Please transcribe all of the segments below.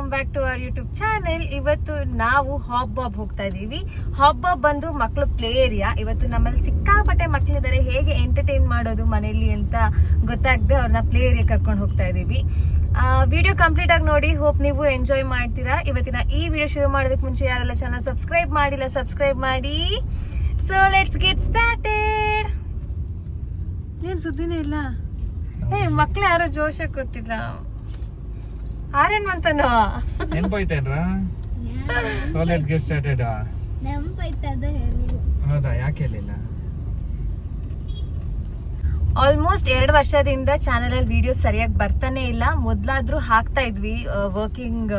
Welcome back to our YouTube channel. ಇವತ್ತು ನಾವು ಹಾಬಾಬ್ ಹೋಗ್ತಾ ಇದೀವಿ. ಹಾಬಾಬ್ ಬಂದು ಮಕ್ಕಳು ಪ್ಲೇ ಏರಿಯಾ. ಇವತ್ತು ನಮ್ಮಲ್ಲಿ ಸಿಕ್ಕಾಪಟ್ಟೆ ಮಕ್ಕಳಿದ್ದಾರೆ. ಹೇಗೆ ಎಂಟರ್ಟೈನ್ ಮಾಡೋದು ಮನೆಯಲ್ಲಿ ಅಂತ ಗೊತ್ತಾಗದೆ ಅವ್ರನ್ನ ಪ್ಲೇ ಏರಿಯಾ ಕರ್ಕೊಂಡು ಹೋಗ್ತಾ ಇದೀವಿ. ವಿಡಿಯೋ ಕಂಪ್ಲೀಟ್ ಆಗಿ ನೋಡಿ. ಹೋಪ್ ನೀವು ಎಂಜಾಯ್ ಮಾಡ್ತೀರಾ. ಇವತ್ತಿನ ಈ ವಿಡಿಯೋ ಶುರು ಮಾಡೋದಕ್ಕೆ ಮುಂಚೆ ಯಾರೆಲ್ಲ ಚಾನಲ್ ಸಬ್ಸ್ಕ್ರೈಬ್ ಮಾಡಿಲ್ಲ ಸಬ್ಸ್ಕ್ರೈಬ್ ಮಾಡಿ. So let's get started. ಏನ್ ಸುದ್ದಿನೇ ಇಲ್ಲ. ಮಕ್ಳು ಯಾರೋ ಜೋಶ ಕೊಟ್ಟಿಲ್ಲ. ಆರೇನ್ ಮಂತನೋ ನೆನಪೈತೇನ್ರಾ? So let's get started. ನೆನಪೈತದ ಹೌದಾ? ಯಾಕೆ ಹೇಳಿಲ್ಲ? ಆಲ್ಮೋಸ್ಟ್ 2 ವರ್ಷದಿಂದ ಚಾನಲ್ ಅಲ್ಲಿ ವಿಡಿಯೋಸ್ ಸರಿಯಾಗಿ ಬರ್ತಾನೆ ಇಲ್ಲ. ಮೊದ್ಲಾದ್ರೂ ಹಾಕ್ತಾ ಇದ್ವಿ, ವರ್ಕಿಂಗ್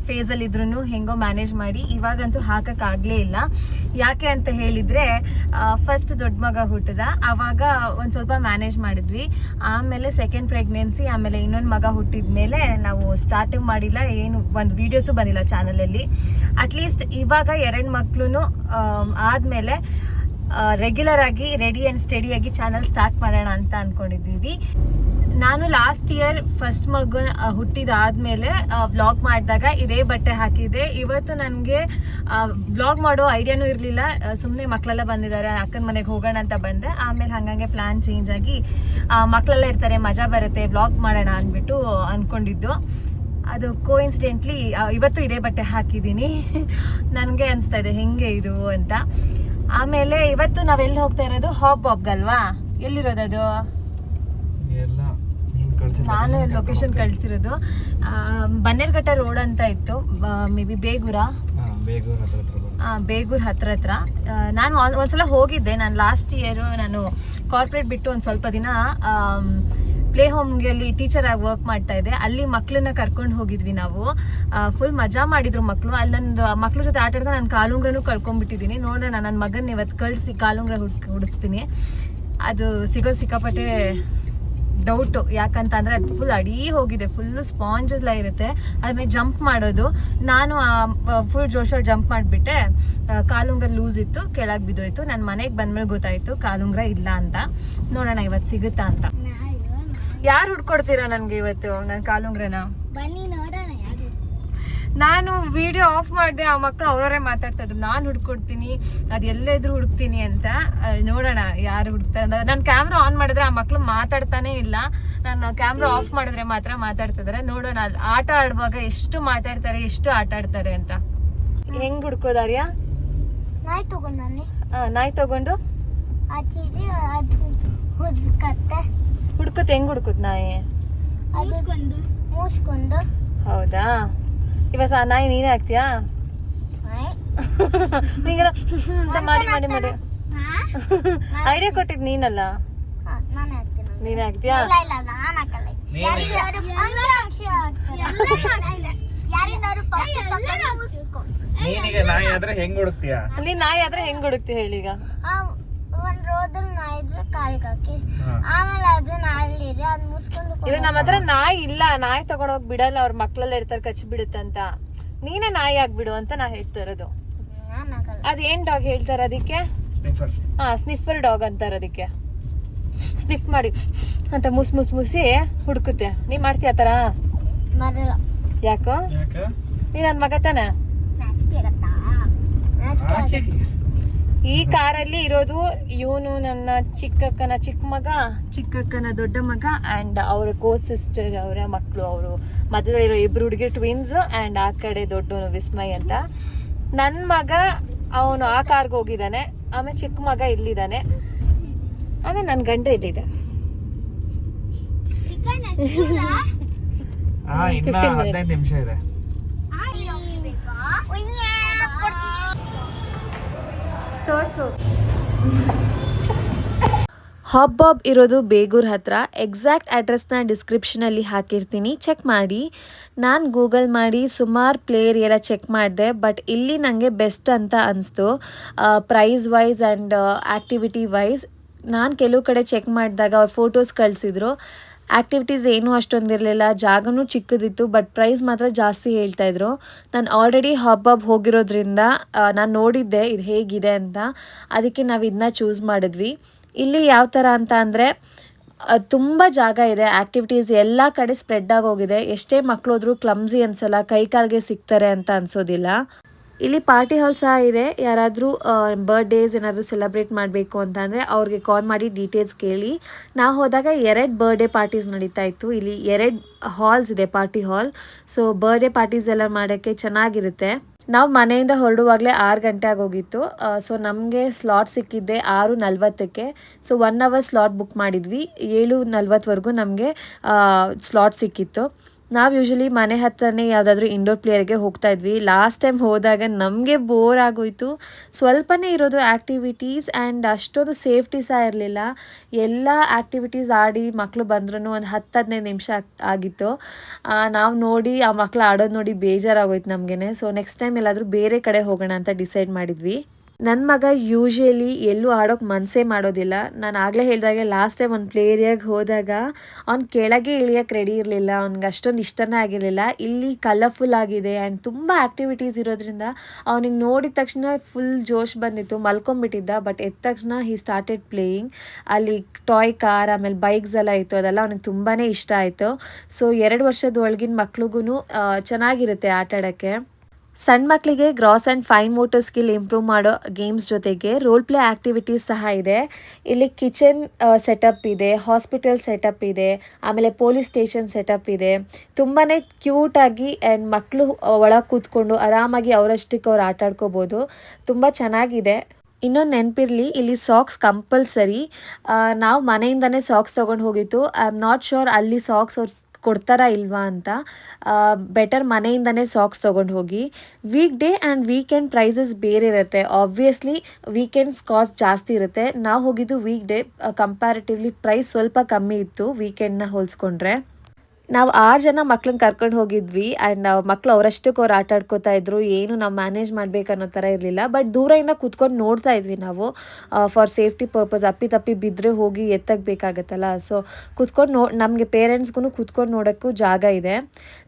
ಫೇಸ್ ಅಲ್ಲಿ ಇದ್ರು ಹೆಂಗೋ ಮ್ಯಾನೇಜ್ ಮಾಡಿ. ಇವಾಗಂತೂ ಹಾಕಕ್ ಆಗ್ಲೇ ಇಲ್ಲ. ಯಾಕೆ ಅಂತ ಹೇಳಿದ್ರೆ ಫಸ್ಟ್ ದೊಡ್ಡ ಮಗ ಹುಟ್ಟಿದ, ಅವಾಗ ಒಂದ್ ಸ್ವಲ್ಪ ಮ್ಯಾನೇಜ್ ಮಾಡಿದ್ವಿ. ಆಮೇಲೆ ಸೆಕೆಂಡ್ ಪ್ರೆಗ್ನೆನ್ಸಿ, ಆಮೇಲೆ ಇನ್ನೊಂದು ಮಗ ಹುಟ್ಟಿದ್ಮೇಲೆ ನಾವು ಸ್ಟಾರ್ಟಿಂಗ್ ಮಾಡಿಲ್ಲ. ಏನು ಒಂದು ವಿಡಿಯೋಸು ಬಂದಿಲ್ಲ ಚಾನಲ್ ಅಲ್ಲಿ. ಅಟ್ಲೀಸ್ಟ್ ಇವಾಗ 2 ಮಕ್ಳು ಆದ್ಮೇಲೆ ರೆಗ್ಯುಲರ್ ಆಗಿ ರೆಡಿ ಅಂಡ್ ಸ್ಟಡಿ ಆಗಿ ಚಾನಲ್ ಸ್ಟಾರ್ಟ್ ಮಾಡೋಣ ಅಂತ ಅನ್ಕೊಂಡಿದ್ದೀವಿ. ನಾನು ಲಾಸ್ಟ್ ಇಯರ್ ಫಸ್ಟ್ ಮಗು ಹುಟ್ಟಿದಾದ್ಮೇಲೆ ವ್ಲಾಗ್ ಮಾಡಿದಾಗ ಇದೇ ಬಟ್ಟೆ ಹಾಕಿದೆ. ಇವತ್ತು ನನಗೆ ವ್ಲಾಗ್ ಮಾಡೋ ಐಡಿಯಾನೂ ಇರಲಿಲ್ಲ. ಸುಮ್ಮನೆ ಮಕ್ಕಳೆಲ್ಲ ಬಂದಿದ್ದಾರೆ, ಅಕ್ಕನ ಮನೆಗೆ ಹೋಗೋಣ ಅಂತ ಬಂದೆ. ಆಮೇಲೆ ಹಂಗಂಗೆ ಪ್ಲಾನ್ ಚೇಂಜ್ ಆಗಿ ಮಕ್ಕಳೆಲ್ಲ ಇರ್ತಾರೆ, ಮಜಾ ಬರುತ್ತೆ, ವ್ಲಾಗ್ ಮಾಡೋಣ ಅಂದ್ಬಿಟ್ಟು ಅಂದ್ಕೊಂಡಿದ್ದು. ಅದು ಕೋಇನ್ಸಿಡೆಂಟ್ಲಿ ಇವತ್ತು ಇದೇ ಬಟ್ಟೆ ಹಾಕಿದ್ದೀನಿ. ನನಗೆ ಅನಿಸ್ತಾ ಇದೆ ಹೆಂಗೆ ಇದು ಅಂತ. ಆಮೇಲೆ ಇವತ್ತು ನಾವೆಲ್ಲಿ ಹೋಗ್ತಾ ಇರೋದು? ಹಾಬಾಬ್ಗಲ್ವಾ? ಎಲ್ಲಿರೋದದು? ನಾನು ಲೊಕೇಶನ್ ಕಳ್ಸಿರೋದು ಬನ್ನೇರ್ಘಟ್ಟ ರೋಡ್ ಅಂತ ಇತ್ತು. ಮೇ ಬಿ ಬೇಗೂರ ಹತ್ರ. ನಾನು ಒಂದ್ಸಲ ಹೋಗಿದ್ದೆ. ನಾನು ಲಾಸ್ಟ್ ಇಯರ್ ನಾನು ಕಾರ್ಪೊರೇಟ್ ಬಿಟ್ಟು ಒಂದು ಸ್ವಲ್ಪ ದಿನ ಪ್ಲೇ ಹೋಮ್ಗೆ ಅಲ್ಲಿ ಟೀಚರ್ ಆಗಿ ವರ್ಕ್ ಮಾಡ್ತಾ ಇದ್ದೆ. ಅಲ್ಲಿ ಮಕ್ಳನ್ನ ಕರ್ಕೊಂಡು ಹೋಗಿದ್ವಿ ನಾವು. ಫುಲ್ ಮಜಾ ಮಾಡಿದ್ರು ಮಕ್ಕಳು. ಅಲ್ಲಿ ನಂದು ಮಕ್ಳ ಜೊತೆ ಆಟ ಆಡ್ತಾ ನಾನು ಕಾಲುಂಗ್ರನೂ ಕಳ್ಕೊಂಡ್ಬಿಟ್ಟಿದ್ದೀನಿ. ನೋಡೋಣ, ನನ್ನ ಮಗನ ಇವತ್ತು ಕಳಿಸಿ ಕಾಲುಂಗ್ರ ಹುಡಿಸ್ತೀನಿ. ಅದು ಸಿಕ್ಕಾಪಟ್ಟೆ ಡೌಟು. ಯಾಕಂತ ಅಂದರೆ ಅದು ಫುಲ್ ಅಡೀ ಹೋಗಿದೆ, ಫುಲ್ಲು ಸ್ಪಾಂಜ್ ಎಲ್ಲ ಇರುತ್ತೆ. ಅದ್ಮೇಲೆ ಜಂಪ್ ಮಾಡೋದು. ನಾನು ಫುಲ್ ಜೋಶಲ್ಲಿ ಜಂಪ್ ಮಾಡಿಬಿಟ್ಟೆ. ಕಾಲುಂಗ್ರ ಲೂಸ್ ಇತ್ತು, ಕೆಳಗೆ ಬಿದ್ದೋಯ್ತು. ನನ್ನ ಮನೆಗೆ ಬಂದ್ಮೇಲೆ ಗೊತ್ತಾಯಿತು ಕಾಲುಂಗ್ರ ಇಲ್ಲ ಅಂತ. ನೋಡೋಣ ಇವತ್ತು ಸಿಗುತ್ತಾ ಅಂತ. ಯಾರು ಹುಡ್ಕೊಡ್ತೀರಾ ನನ್ಗೆ ಇವತ್ತು ನನ್ನ ಕಾಲುಂಗ್ರನ? ನಾನು ವಿಡಿಯೋ ಆಫ್ ಮಾಡಿದೆ. ಆ ಮಕ್ಕಳು ಅವರವರೇ ಮಾತಾಡ್ತಾ ಇದ್ರು, ನಾನು ಹುಡ್ಕೊಡ್ತೀನಿ, ಅದು ಎಲ್ಲೇ ಇದ್ರು ಹುಡುಕ್ತೀನಿ ಅಂತ. ನೋಡೋಣ ಯಾರು ಹುಡುಕ್ತಾರೆ. ನಾನು ಕ್ಯಾಮ್ರಾ ಆನ್ ಮಾಡಿದ್ರೆ ಆ ಮಕ್ಕಳು ಮಾತಾಡ್ತಾನೆ ಇಲ್ಲ. ನಾನು ಕ್ಯಾಮ್ರಾ ಆಫ್ ಮಾಡಿದ್ರೆ ಮಾತ್ರ ಮಾತಾಡ್ತಿದಾರೆ. ನೋಡೋಣ ಆಟ ಆಡುವಾಗ ಎಷ್ಟು ಮಾತಾಡ್ತಾರೆ, ಎಷ್ಟು ಆಟ ಆಡ್ತಾರೆ ಅಂತ. ಹೆಂಗ್ ಹುಡ್ಕೋದಾರ್ಯಾ? ನಾಯಿ ತಗೊಂಡು ಹುಡ್ಕುತ್ತೆ. ಹೆಂಗ್ ಹುಡ್ಕುತ್ ನಾಯಿ? ಹೌದಾ? ಇವತ್ತು ಆ ನಾಯಿ ನೀನೇ ಹಾಕ್ತೀಯಾ? ಮಾಡಿ ಮಾಡಿ ಮಾಡಿ ಐಡಿಯಾ ಕೊಟ್ಟಿದ್ ನೀನಲ್ಲ? ನೀನೇ ಹಾಕ್ತೀಯಾ? ನಾಯಿ ಆದ್ರೆ ಹೆಂಗ್ ಹುಡುಕ್ತೀಯಾ? ನೀನ್ ನಾಯಿ ಆದ್ರೆ ಹೆಂಗ್ ಹುಡುಕ್ತಿ ಹೇಳೀಗ? ಇಲ್ಲ, ನಮ್ಮ ಹತ್ರ ನಾಯಿ ಇಲ್ಲ. ನಾಯಿ ತಗೊಂಡೋಗಿ ಬಿಡಲ್ಲ, ಅವ್ರ ಮಕ್ಳೆಲ್ಲ ಇರ್ತಾರೆ, ಕಚ್ಚಿ ಬಿಡುತ್ತಂತ. ನೀನೇ ನಾಯಿ ಆಗ್ಬಿಡು ಅಂತ ನಾ ಹೇಳ್ತಾ ಇರೋದು. ಅದೇನ್ ಡಾಗ್ ಹೇಳ್ತಾರ ಅದಕ್ಕೆ? ಸ್ನಿಫರ್ ಡಾಗ್ ಅಂತಾರ ಅದಕ್ಕೆ. ಸ್ನಿಫ್ ಮಾಡಿ ಅಂತ ಮುಸಿ ಹುಡುಕುತ್ತೆ. ನೀ ಮಾಡ್ತೀಯ ಆತರ? ಯಾಕೋ? ನೀ ನನ್ ಮಗ ತಾನೆ? ಈ ಕಾರಲ್ಲಿ ಇರೋದು ಇವನು, ನನ್ನ ಚಿಕ್ಕಕ್ಕನ ಚಿಕ್ಕಕ್ಕನ ದೊಡ್ಡ ಮಗ ಅಂಡ್ ಅವ್ರ ಕೋ ಸಿಸ್ಟರ್, ಅವರ ಮಕ್ಕಳು. ಅವರು ಮಧ್ಯದಲ್ಲಿರೋ 2 ಹುಡುಗಿ ಟ್ವಿನ್ಸ್ ಅಂಡ್ ಆ ಕಡೆ ದೊಡ್ಡವನು ವಿಸ್ಮಯ್ ಅಂತ. ನನ್ನ ಮಗ ಅವನು ಆ ಕಾರ್ಗೆ ಹೋಗಿದ್ದಾನೆ. ಆಮೇಲೆ ಚಿಕ್ಕ ಮಗ ಇಲ್ಲಿದ್ದಾನೆ. ಆಮೇಲೆ ನನ್ನ ಗಂಡ ಇಲ್ಲಿದೆ. 15 ನಿಮಿಷ ಇದೆ. ಹಾಬಾಬ್ ಇರೋದು ಬೇಗೂರ್ ಹತ್ರ. ಎಕ್ಸಾಕ್ಟ್ ಅಡ್ರೆಸ್ನ ಡಿಸ್ಕ್ರಿಪ್ಷನಲ್ಲಿ ಹಾಕಿರ್ತೀನಿ, ಚೆಕ್ ಮಾಡಿ. ನಾನು ಗೂಗಲ್ ಮಾಡಿ ಸುಮಾರು ಪ್ಲೇ ಏರಿಯಾ ಚೆಕ್ ಮಾಡಿದೆ. ಬಟ್ ಇಲ್ಲಿ ನನಗೆ ಬೆಸ್ಟ್ ಅಂತ ಅನಿಸ್ತು, price wise and activity wise. ನಾನು ಕೆಲವು ಕಡೆ ಚೆಕ್ ಮಾಡಿದಾಗ ಅವ್ರು ಫೋಟೋಸ್ ಕಳಿಸಿದ್ರು. ಆ್ಯಕ್ಟಿವಿಟೀಸ್ ಏನೂ ಅಷ್ಟೊಂದಿರಲಿಲ್ಲ, ಜಾಗನೂ ಚಿಕ್ಕದಿತ್ತು, ಬಟ್ ಪ್ರೈಸ್ ಮಾತ್ರ ಜಾಸ್ತಿ ಹೇಳ್ತಾಯಿದ್ರು. ನಾನು ಆಲ್ರೆಡಿ ಹಾಬಾಬ್ ಹೋಗಿರೋದ್ರಿಂದ ನಾನು ನೋಡಿದ್ದೆ ಇದು ಹೇಗಿದೆ ಅಂತ. ಅದಕ್ಕೆ ನಾವು ಇದನ್ನ ಚೂಸ್ ಮಾಡಿದ್ವಿ. ಇಲ್ಲಿ ಯಾವ ಥರ ಅಂತ ಅಂದರೆ ತುಂಬ ಜಾಗ ಇದೆ, ಆ್ಯಕ್ಟಿವಿಟೀಸ್ ಎಲ್ಲ ಕಡೆ ಸ್ಪ್ರೆಡ್ ಆಗೋಗಿದೆ. ಎಷ್ಟೇ ಮಕ್ಕಳು ಹೋದ್ರೂ ಕ್ಲಮ್ಸಿ ಅನ್ಸಲ್ಲ, ಕೈ ಕಾಲಿಗೆ ಸಿಗ್ತಾರೆ ಅಂತ ಅನ್ಸೋದಿಲ್ಲ. ಇಲ್ಲಿ ಪಾರ್ಟಿ ಹಾಲ್ ಸಹ ಇದೆ. ಯಾರಾದರೂ ಬರ್ಡೇಸ್ ಏನಾದರೂ ಸೆಲೆಬ್ರೇಟ್ ಮಾಡಬೇಕು ಅಂತಂದರೆ ಅವ್ರಿಗೆ ಕಾಲ್ ಮಾಡಿ ಡೀಟೇಲ್ಸ್ ಕೇಳಿ. ನಾವು ಹೋದಾಗ 2 ಬರ್ಡೇ ಪಾರ್ಟೀಸ್ ನಡೀತಾ ಇತ್ತು. ಇಲ್ಲಿ 2 ಹಾಲ್ಸ್ ಇದೆ, party hall. So birthday parties ಎಲ್ಲ ಮಾಡೋಕ್ಕೆ ಚೆನ್ನಾಗಿರುತ್ತೆ. ನಾವು ಮನೆಯಿಂದ ಹೊರಡುವಾಗಲೇ 6 ಗಂಟೆ ಆಗೋಗಿತ್ತು. ಸೊ ನಮಗೆ ಸ್ಲಾಟ್ ಸಿಕ್ಕಿದ್ದೆ 6:40ಕ್ಕೆ. ಸೊ 1 ಅವರ್ ಸ್ಲಾಟ್ ಬುಕ್ ಮಾಡಿದ್ವಿ. 7:40ವರೆಗೂ ನಮಗೆ ಸ್ಲಾಟ್ ಸಿಕ್ಕಿತ್ತು. ನಾವು ಯೂಶ್ವಲಿ ಮನೆ ಹತ್ರನೇ ಯಾವುದಾದ್ರೂ ಇಂಡೋರ್ ಪ್ಲೇಯರ್ಗೆ ಹೋಗ್ತಾ ಇದ್ವಿ. ಲಾಸ್ಟ್ ಟೈಮ್ ಹೋದಾಗ ನಮಗೆ ಬೋರ್ ಆಗೋಯಿತು. ಸ್ವಲ್ಪನೇ ಇರೋದು ಆ್ಯಕ್ಟಿವಿಟೀಸ್ ಆ್ಯಂಡ್ ಅಷ್ಟೊಂದು ಸೇಫ್ಟಿ ಸಹ ಇರಲಿಲ್ಲ. ಎಲ್ಲ ಆ್ಯಕ್ಟಿವಿಟೀಸ್ ಆಡಿ ಮಕ್ಕಳು ಬಂದ್ರೂ ಒಂದು 10-15 ನಿಮಿಷ ಆಗಿತ್ತು. ನಾವು ನೋಡಿ ಆ ಮಕ್ಕಳು ಆಡೋದು ನೋಡಿ ಬೇಜಾರಾಗೋಯ್ತು ನಮಗೇ. ಸೊ ನೆಕ್ಸ್ಟ್ ಟೈಮ್ ಎಲ್ಲಾದರೂ ಬೇರೆ ಕಡೆ ಹೋಗೋಣ ಅಂತ ಡಿಸೈಡ್ ಮಾಡಿದ್ವಿ. ನನ್ನ ಮಗ ಯೂಶ್ವಲಿ ಎಲ್ಲೂ ಆಡೋಕ್ಕೆ ಮನಸ್ಸೇ ಮಾಡೋದಿಲ್ಲ. ನಾನು ಆಗಲೇ ಹೇಳಿದಾಗೆ ಲಾಸ್ಟ್ ಟೈಮ್ ಒಂದು ಪ್ಲೇ ಏರಿಯಾಗೆ ಹೋದಾಗ ಅವ್ನು ಕೆಳಗೆ ಇಳಿಯೋಕ್ಕೆ ರೆಡಿ ಇರಲಿಲ್ಲ. ಅವ್ನಿಗೆ ಅಷ್ಟೊಂದು ಇಷ್ಟನೇ ಆಗಿರಲಿಲ್ಲ. ಇಲ್ಲಿ ಕಲರ್ಫುಲ್ ಆಗಿದೆ ಆ್ಯಂಡ್ ತುಂಬ ಆ್ಯಕ್ಟಿವಿಟೀಸ್ ಇರೋದ್ರಿಂದ ಅವನಿಗೆ ನೋಡಿದ ತಕ್ಷಣ ಫುಲ್ ಜೋಶ್ ಬಂದಿತ್ತು. ಮಲ್ಕೊಂಬಿಟ್ಟಿದ್ದ. ಬಟ್ ಎದ್ದ ತಕ್ಷಣ ಹಿ ಸ್ಟಾರ್ಟೆಡ್ ಪ್ಲೇಯಿಂಗ್. ಅಲ್ಲಿ ಟಾಯ್ ಕಾರ್ ಆಮೇಲೆ ಬೈಕ್ಸ್ ಎಲ್ಲ ಇತ್ತು. ಅದೆಲ್ಲ ಅವನಿಗೆ ತುಂಬಾ ಇಷ್ಟ ಆಯಿತು. ಸೊ 2 ವರ್ಷದ ಒಳಗಿನ ಮಕ್ಳಿಗೂ ಚೆನ್ನಾಗಿರುತ್ತೆ ಆಟ ಆಡೋಕ್ಕೆ. ಸಣ್ಣ ಮಕ್ಕಳಿಗೆ gross and fine motor skill improve ಮಾಡೋ ಗೇಮ್ಸ್ ಜೊತೆಗೆ ರೋಲ್ ಪ್ಲೇ ಆ್ಯಕ್ಟಿವಿಟೀಸ್ ಸಹ ಇದೆ. ಇಲ್ಲಿ ಕಿಚನ್ ಸೆಟಪ್ ಇದೆ, ಹಾಸ್ಪಿಟಲ್ ಸೆಟಪ್ ಇದೆ, ಆಮೇಲೆ ಪೊಲೀಸ್ ಸ್ಟೇಷನ್ ಸೆಟಪ್ ಇದೆ. ತುಂಬಾ ಕ್ಯೂಟಾಗಿ ಆ್ಯಂಡ್ ಮಕ್ಕಳು ಒಳಗೆ ಕೂತ್ಕೊಂಡು ಆರಾಮಾಗಿ ಅವರಷ್ಟಕ್ಕೆ ಅವ್ರು ಆಟ ಆಡ್ಕೋಬೋದು. ತುಂಬ ಚೆನ್ನಾಗಿದೆ. ಇನ್ನೊಂದು ನೆನಪಿರಲಿ, ಇಲ್ಲಿ ಸಾಕ್ಸ್ ಕಂಪಲ್ಸರಿ. ನಾವು ಮನೆಯಿಂದನೇ ಸಾಕ್ಸ್ ತೊಗೊಂಡು ಹೋಗಿತ್ತು. ಐ ಆಮ್ ನಾಟ್ ಶ್ಯೂರ್ ಅಲ್ಲಿ ಸಾಕ್ಸ್ ಅವ್ರು ಕೊಡ್ತಾರಾ ಇಲ್ವಾ ಅಂತ. ಬೆಟರ್ ಮನೆಯಿಂದನೇ ಸಾಕ್ಸ್ ತೊಗೊಂಡು ಹೋಗಿ. Weekday and weekend prices ಬೇರೆ ಇರುತ್ತೆ. ಆಬ್ವಿಯಸ್ಲಿ ವೀಕೆಂಡ್ಸ್ ಕಾಸ್ಟ್ ಜಾಸ್ತಿ ಇರುತ್ತೆ. ನಾವು ಹೋಗಿದ್ದು ವೀಕ್ ಡೇ. ಕಂಪ್ಯಾರಿಟಿವ್ಲಿ ಪ್ರೈಸ್ ಸ್ವಲ್ಪ ಕಮ್ಮಿ ಇತ್ತು ವೀಕೆಂಡ್ನ ಹೋಲಿಸ್ಕೊಂಡ್ರೆ. ನಾವು 6 ಜನ ಮಕ್ಳನ್ನ ಕರ್ಕೊಂಡು ಹೋಗಿದ್ವಿ ಆ್ಯಂಡ್ ಮಕ್ಕಳು ಅವರಷ್ಟಕ್ಕೆ ಅವ್ರು ಆಟ ಆಡ್ಕೋತಾ ಇದ್ರು. ಏನು ನಾವು ಮ್ಯಾನೇಜ್ ಮಾಡಬೇಕನ್ನೋ ಥರ ಇರಲಿಲ್ಲ. ಬಟ್ ದೂರದಿಂದ ಕೂತ್ಕೊಂಡು ನೋಡ್ತಾ ಇದ್ವಿ ನಾವು, ಫಾರ್ ಸೇಫ್ಟಿ ಪರ್ಪಸ್. ಅಪ್ಪಿ ಬಿದ್ದರೆ ಹೋಗಿ ಎತ್ತಗಬೇಕಾಗತ್ತಲ್ಲ. ಸೊ ಕೂತ್ಕೊಂಡು ನಮಗೆ ಪೇರೆಂಟ್ಸ್ಗೂ ಕೂತ್ಕೊಂಡು ನೋಡೋಕ್ಕೂ ಜಾಗ ಇದೆ.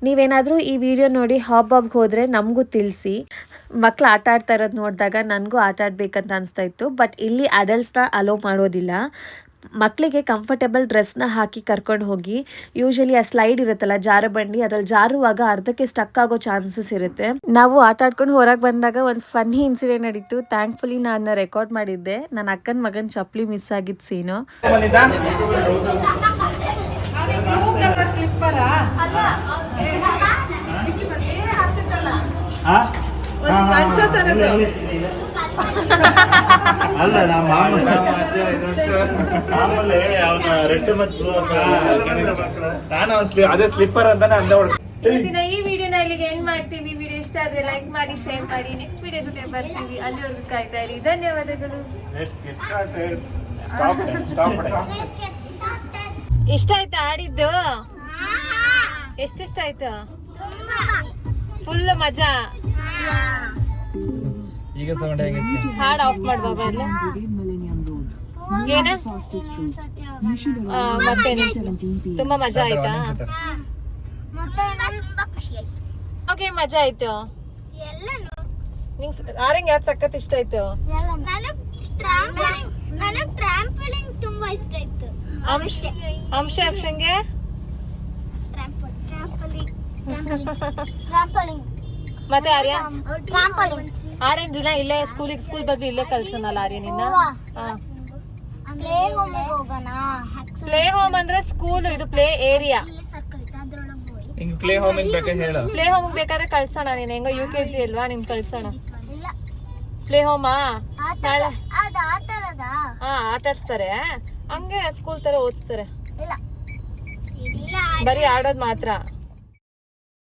ನೀವೇನಾದರೂ ಈ ವಿಡಿಯೋ ನೋಡಿ ಹಾಬ್ಗೆ ಹೋದರೆ ನಮಗೂ ತಿಳಿಸಿ. ಮಕ್ಕಳು ಆಟ ಆಡ್ತಾ ಇರೋದು ನೋಡಿದಾಗ ನನಗೂ ಆಟ ಆಡಬೇಕಂತ ಅನಿಸ್ತಾ ಇತ್ತು. ಬಟ್ ಇಲ್ಲಿ ಅಡಲ್ಟ್ಸ್ನ ಅಲೋ ಮಾಡೋದಿಲ್ಲ. ಮಕ್ಕಳಿಗೆ ಕಂಫರ್ಟೇಬಲ್ ಡ್ರೆಸ್ನ ಹಾಕಿ ಕರ್ಕೊಂಡು ಹೋಗಿ. ಯೂಶಲಿ ಆ ಸ್ಲೈಡ್ ಇರುತ್ತಲ್ಲ, ಜಾರಬಂಡಿ, ಅದ್ರಲ್ಲಿ ಜಾರುವಾಗ ಅರ್ಧಕ್ಕೆ ಸ್ಟಕ್ ಆಗೋ ಚಾನ್ಸಸ್ ಇರುತ್ತೆ. ನಾವು ಆಟ ಆಡ್ಕೊಂಡು ಹೊರಗೆ ಬಂದಾಗ ಒಂದು ಫನ್ನಿ ಇನ್ಸಿಡೆಂಟ್ ನಡೀತು. ಥ್ಯಾಂಕ್ಫುಲಿ ನಾನು ಅದನ್ನ ರೆಕಾರ್ಡ್ ಮಾಡಿದ್ದೆ. ನನ್ನ ಅಕ್ಕನ ಮಗನ ಚಪ್ಪಲಿ ಮಿಸ್ ಆಗಿದ್ದು ಸೀನು. ಅಲ್ಲ ಮಾಮೂಲಿ ರೆಡ್ ಮತ್ತು ನಾನು ಅದೇ ಸ್ಲಿಪ್ಪರ್ ಅಂತಾನೆ ಅಂದ. ಇವತ್ತಿನ ಈ ವಿಡಿಯೋನ ಇಲ್ಲಿಗೆ ಎಂಡ್ ಮಾಡ್ತೀವಿ. ವಿಡಿಯೋ ಇಷ್ಟ ಆದ್ರೆ ಲೈಕ್ ಮಾಡಿ, ಶೇರ್ ಮಾಡಿ. ನೆಕ್ಸ್ಟ್ ವಿಡಿಯೋ ಜೊತೆ ಬರ್ತೀವಿ. ಅಲ್ಲಿವರೆಗೂ ಕಾಯ್ತಾ ಇರಿ. ಧನ್ಯವಾದಗಳು. ಇಷ್ಟ ಆಯ್ತಾ ಆಡಿದ್ದು? ಎಷ್ಟಿಷ್ಟ ಆಯ್ತು? ಫುಲ್ ಮಜಾ. ಈಗ ಸೌಂಡ್ ಹೇಗಿತ್ತು? ಹಾಡ್ ಆಫ್ ಮಾಡ್ಬಾಬ ಅಲ್ಲ ಏನ ಮತ್ತೆ ತುಂಬಾ ಮಜಾ ಆಯ್ತಾ? ಓಕೆ, ಮಜಾ ಆಯ್ತು. ನಿಂಗೆ ಆರೆಂಗ್ ಯಾವ್ದು ಸಖತ್ ಇಷ್ಟ ಆಯ್ತು? ಅಂಶ ಅಕ್ಷಂಗೆ ಮತ್ತೆ ಆರ್ಯ ಆರ್ಯನ್ ದಿನ ಇಲ್ಲೇ ಸ್ಕೂಲ್ ಬದಲು ಇಲ್ಲೇ ಕಳ್ಸೋಣಲ್ಲ ಆರ್ಯ ನಿನ್ನ. ಪ್ಲೇ ಹೋಮ್ ಅಂದ್ರೆ ಸ್ಕೂಲ್, ಇದು play area. Play home play home ಬೇಕಾದ್ರೆ ಕಳ್ಸೋಣ. ನೀನ್ ಹೆಂಗೋ UKG ಅಲ್ವಾ, ನಿನ್ ಕಳ್ಸೋಣ. ಪ್ಲೇ ಹೋಮಾ ನಾಳೆ ಆಟ ಆಡ್ಸ್ತಾರೆ. ಹಂಗೆ ಸ್ಕೂಲ್ ತರ ಓದಿಸ್ತಾರೆ. ಬರೀ ಆಡೋದ್ ಮಾತ್ರ.